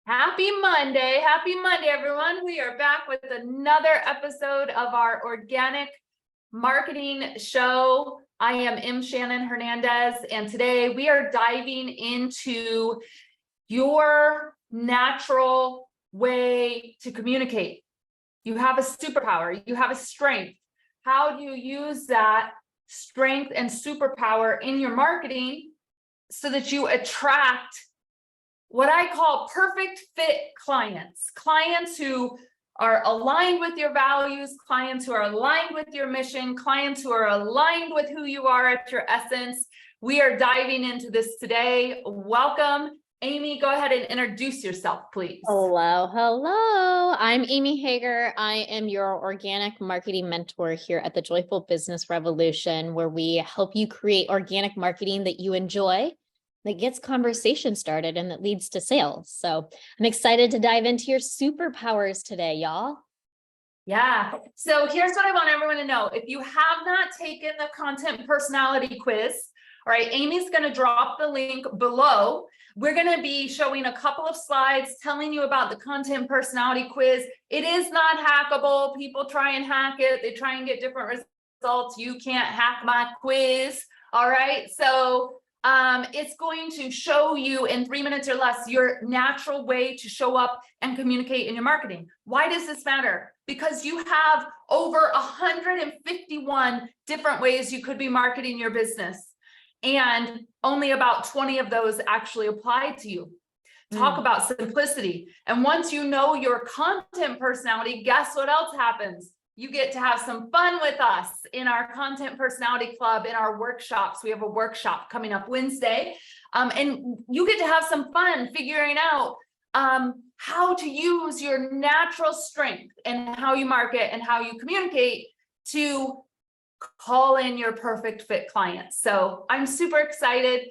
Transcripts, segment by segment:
Happy Monday. Happy Monday, everyone. We are back with another episode of our organic marketing show. I am M. Shannon Hernandez, and today we are diving into your natural way to communicate. You have a superpower, you have a strength. How do you use that strength and superpower in your marketing so that you attract what I call perfect fit clients who are aligned with your values, clients who are aligned with your mission, clients who are aligned with who you are at your essence. We are diving into this today. Welcome. Amy, go ahead and introduce yourself, please. Hello. I'm Amy Hager. I am your organic marketing mentor here at the Joyful Business Revolution, where we help you create organic marketing that you enjoy, that gets conversation started and that leads to sales. So I'm excited to dive into your superpowers today, y'all. Yeah. So here's what I want everyone to know. If you have not taken the content personality quiz, all right, Amy's going to drop the link below. We're going to be showing a couple of slides telling you about the content personality quiz. It is not hackable. People try and hack it. They try and get different results. You can't hack my quiz. All right. So it's going to show you in 3 minutes or less your natural way to show up and communicate in your marketing. Why does this matter? Because you have over 151 different ways you could be marketing your business, and only about 20 of those actually apply to you. Talk about simplicity. And once you know your content personality, guess what else happens? You get to have some fun with us in our Content Personality Club, in our workshops. We have a workshop coming up Wednesday, and you get to have some fun figuring out how to use your natural strength and how you market and how you communicate to call in your perfect fit clients. So I'm super excited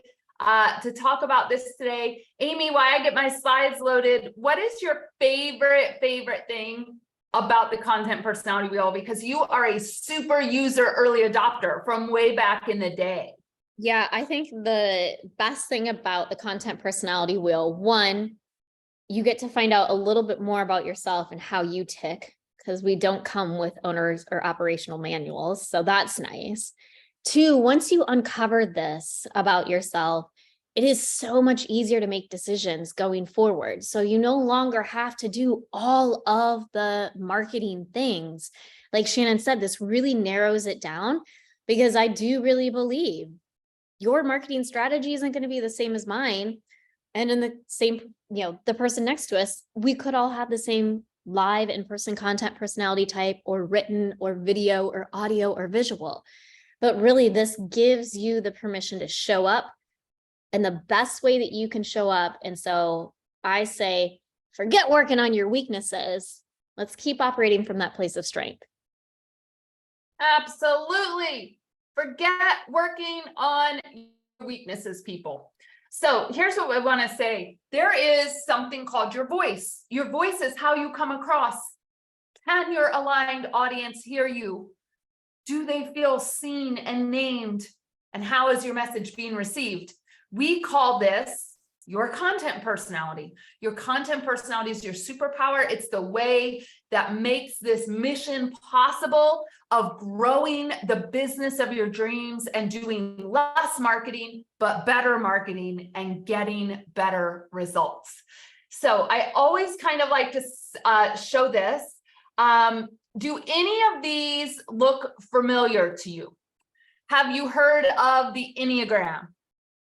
to talk about this today. Amy, while I get my slides loaded, what is your favorite thing about the content personality wheel? Because you are a super user early adopter from way back in the day. Yeah, I think the best thing about the content personality wheel, one, you get to find out a little bit more about yourself and how you tick, because we don't come with owners or operational manuals. So that's nice. Two, once you uncover this about yourself, it is so much easier to make decisions going forward. So you no longer have to do all of the marketing things. Like Shannon said, this really narrows it down, because I do really believe your marketing strategy isn't going to be the same as mine. And in the same, the person next to us, we could all have the same live in-person content personality type, or written or video or audio or visual. But really, this gives you the permission to show up and the best way that you can show up. And so I say, forget working on your weaknesses. Let's keep operating from that place of strength. Absolutely. Forget working on your weaknesses, people. So here's what I want to say. There is something called your voice. Your voice is how you come across. Can your aligned audience hear you? Do they feel seen and named? And how is your message being received? We call this your content personality. Your content personality is your superpower. It's the way that makes this mission possible of growing the business of your dreams and doing less marketing, but better marketing and getting better results. So I always kind of like to show this. Do any of these look familiar to you? Have you heard of the Enneagram?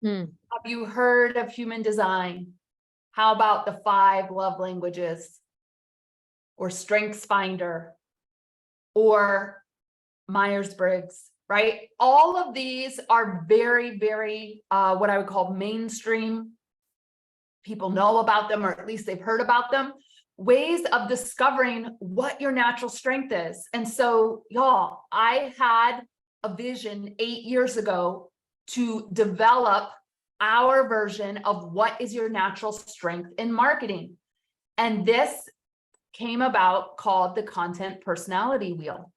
Have you heard of human design? How about the 5 love languages, or Strengths Finder, or Meyers Briggs, right? All of these are very, very, what I would call mainstream. People know about them, or at least they've heard about them. Ways of discovering what your natural strength is. And so, y'all, I had a vision 8 years ago to develop our version of what is your natural strength in marketing. And this came about, called the content personality wheel.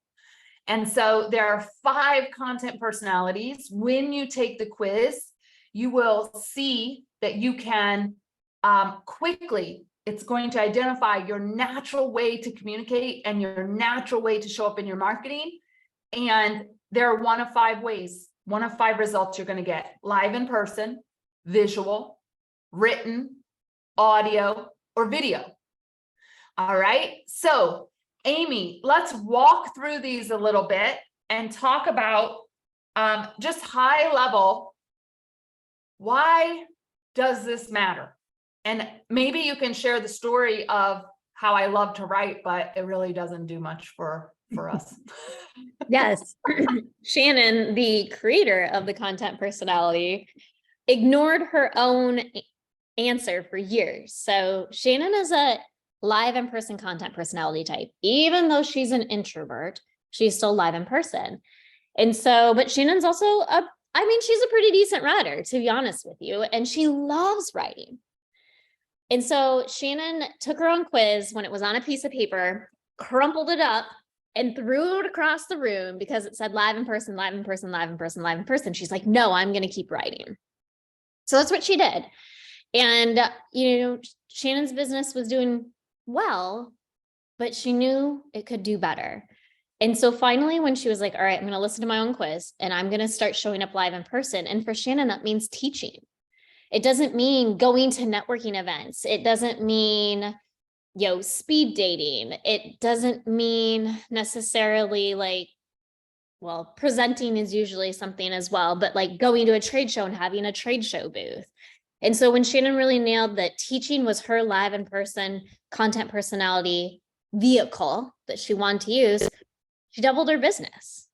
And so there are 5 content personalities. When you take the quiz, you will see that you can quickly It's going to identify your natural way to communicate and your natural way to show up in your marketing. And there are one of 5 ways, one of 5 results you're going to get: live in person, visual, written, audio, or video. All right. So Amy, let's walk through these a little bit and talk about just high level. Why does this matter? And maybe you can share the story of how I love to write, but it really doesn't do much for us. Yes. Shannon, the creator of the content personality, ignored her own answer for years. So Shannon is a live in person content personality type. Even though she's an introvert, she's still live in person. And so, but Shannon's also she's a pretty decent writer, to be honest with you, and she loves writing. And so Shannon took her own quiz when it was on a piece of paper, crumpled it up, and threw it across the room because it said live in person, live in person, live in person, live in person. She's like, no, I'm going to keep writing. So that's what she did. And, Shannon's business was doing well, but she knew it could do better. And so finally, when she was like, all right, I'm going to listen to my own quiz and I'm going to start showing up live in person. And for Shannon, that means teaching. It doesn't mean going to networking events. It doesn't mean, speed dating. It doesn't mean necessarily presenting is usually something as well, but like going to a trade show and having a trade show booth. And so when Shannon really nailed that teaching was her live in person content personality vehicle that she wanted to use, she doubled her business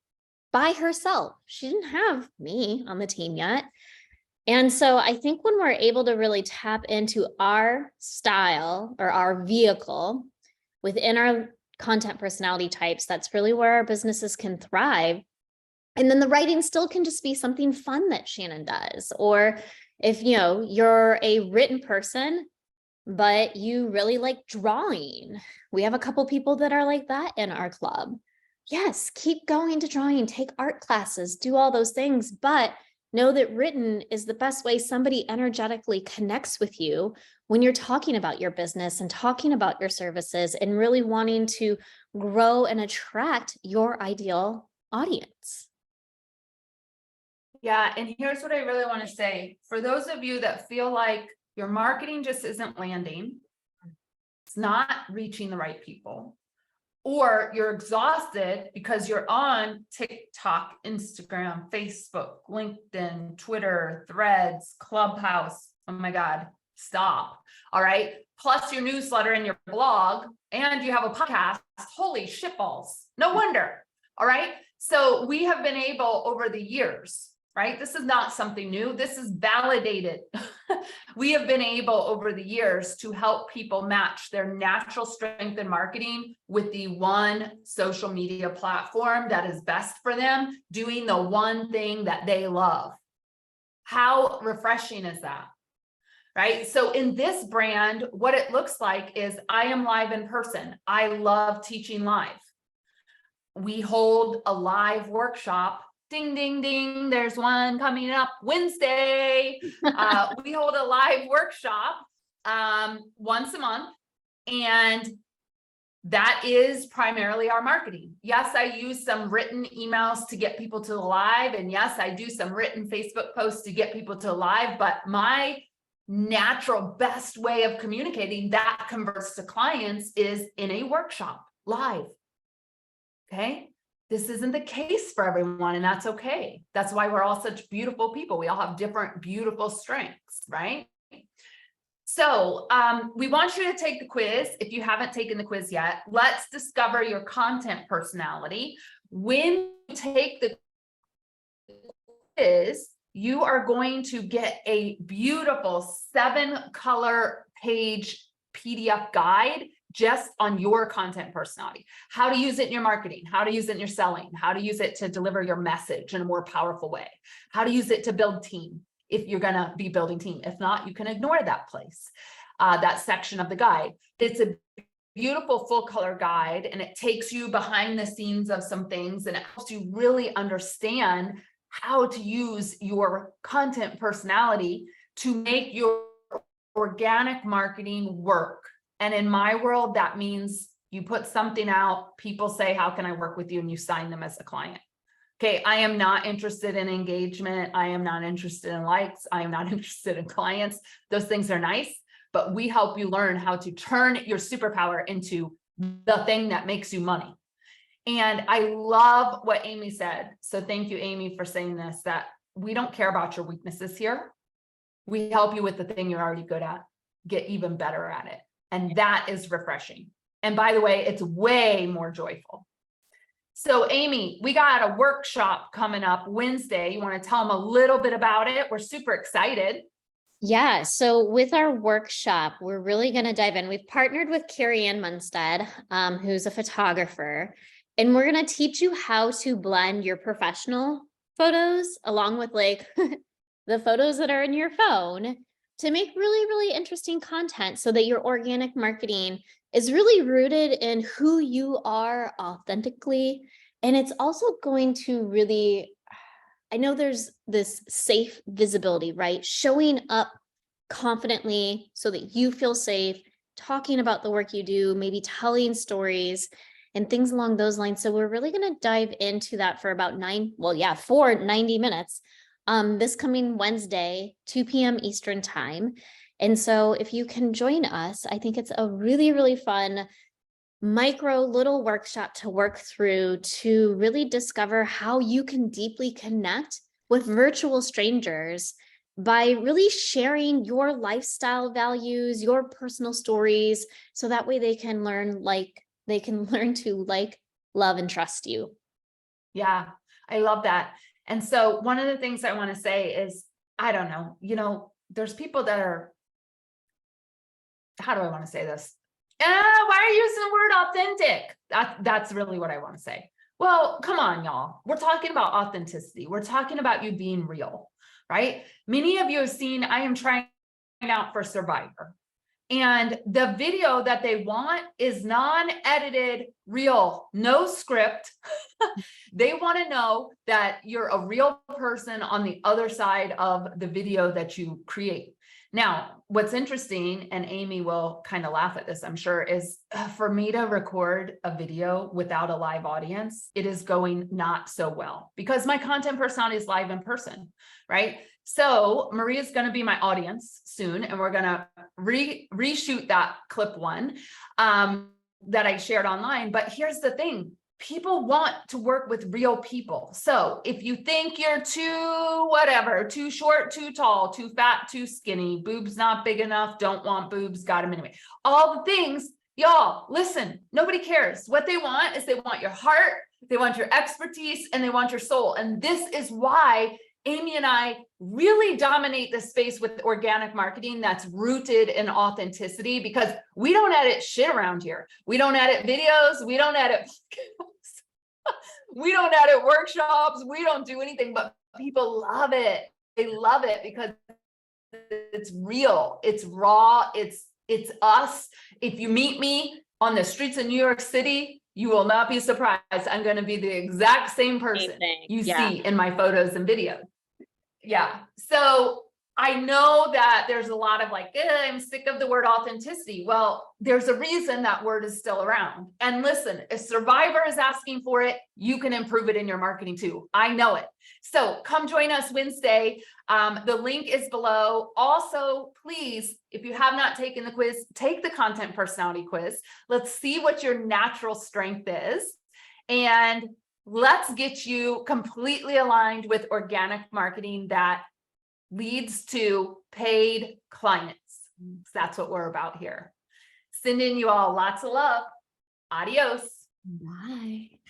by herself. She didn't have me on the team yet. And so I think when we're able to really tap into our style or our vehicle within our content personality types, that's really where our businesses can thrive. And then the writing still can just be something fun that Shannon does. Or if, you're a written person, but you really like drawing. We have a couple people that are like that in our club. Yes, keep going to drawing, take art classes, do all those things, but know that written is the best way somebody energetically connects with you when you're talking about your business and talking about your services and really wanting to grow and attract your ideal audience. Yeah, and here's what I really want to say. For those of you that feel like your marketing just isn't landing, it's not reaching the right people, or you're exhausted because you're on TikTok, Instagram, Facebook, LinkedIn, Twitter, Threads, Clubhouse. Oh my God, stop. All right. Plus your newsletter and your blog, and you have a podcast. Holy shitballs. No wonder. All right. So we have been able over the years, right? This is not something new. This is validated. We have been able over the years to help people match their natural strength in marketing with the one social media platform that is best for them, doing the one thing that they love. How refreshing is that? Right? So in this brand, what it looks like is I am live in person. I love teaching live. We hold a live workshop. Ding, ding, ding. There's one coming up Wednesday. We hold a live workshop once a month. And that is primarily our marketing. Yes, I use some written emails to get people to the live. And yes, I do some written Facebook posts to get people to the live. But my natural best way of communicating that converts to clients is in a workshop live. Okay. This isn't the case for everyone, and that's okay. That's why we're all such beautiful people. We all have different beautiful strengths, right? So we want you to take the quiz. If you haven't taken the quiz yet, let's discover your content personality. When you take the quiz, you are going to get a beautiful 7-color page PDF guide just on your content personality, how to use it in your marketing, how to use it in your selling, how to use it to deliver your message in a more powerful way, how to use it to build team if you're going to be building team. If not, you can ignore that place, that section of the guide. It's a beautiful full color guide, and it takes you behind the scenes of some things, and it helps you really understand how to use your content personality to make your organic marketing work. And in my world, that means you put something out, people say, how can I work with you? And you sign them as a client. Okay, I am not interested in engagement. I am not interested in likes. I am not interested in clients. Those things are nice, but we help you learn how to turn your superpower into the thing that makes you money. And I love what Amy said. So thank you, Amy, for saying this, that we don't care about your weaknesses here. We help you with the thing you're already good at, get even better at it. And that is refreshing. And by the way, it's way more joyful. So Amy, we got a workshop coming up Wednesday. You want to tell them a little bit about it? We're super excited. Yeah, so with our workshop, we're really going to dive in. We've partnered with Carrie Ann Munstead, who's a photographer, and we're going to teach you how to blend your professional photos along with like the photos that are in your phone to make really, really interesting content so that your organic marketing is really rooted in who you are authentically. And it's also going to really, I know there's this safe visibility, right? Showing up confidently so that you feel safe, talking about the work you do, maybe telling stories and things along those lines. So we're really going to dive into that for about 90 minutes this coming Wednesday, 2 p.m. Eastern time. And so if you can join us, I think it's a really, really fun micro little workshop to work through to really discover how you can deeply connect with virtual strangers by really sharing your lifestyle values, your personal stories, so that way they can learn to like, love, and trust you. Yeah, I love that. And so one of the things I want to say is, I don't know, there's people that are, how do I want to say this? Why are you using the word authentic? That's really what I want to say. Well, come on, y'all. We're talking about authenticity. We're talking about you being real, right? Many of you have seen, I am trying out for Survivor. And the video that they want is non-edited, real, no script. They want to know that you're a real person on the other side of the video that you create. Now, what's interesting, and Amy will kind of laugh at this, I'm sure, is for me to record a video without a live audience, it is going not so well because my content personality is live in person, right? So Maria's going to be my audience soon, and we're going to reshoot that clip one that I shared online. But here's the thing. People want to work with real people. So if you think you're too short, too tall, too fat, too skinny, boobs not big enough, don't want boobs, got them anyway, all the things, y'all, listen, nobody cares. What they want is they want your heart, they want your expertise, and they want your soul. And this is why Amy and I really dominate the space with organic marketing that's rooted in authenticity, because we don't edit shit around here. We don't edit videos. We don't edit we don't edit workshops. We don't do anything, but people love it. They love it because it's real. It's raw. It's us. If you meet me on the streets of New York City, you will not be surprised. I'm going to be the exact same person you see in my photos and videos. Yeah. So I know that there's a lot of like, I'm sick of the word authenticity. Well, there's a reason that word is still around. And listen, if Survivor is asking for it, you can improve it in your marketing too. I know it. So come join us Wednesday. The link is below. Also, please, if you have not taken the quiz, take the content personality quiz. Let's see what your natural strength is. And let's get you completely aligned with organic marketing that leads to paid clients. That's what we're about here. Sending you all lots of love. Adios. Bye.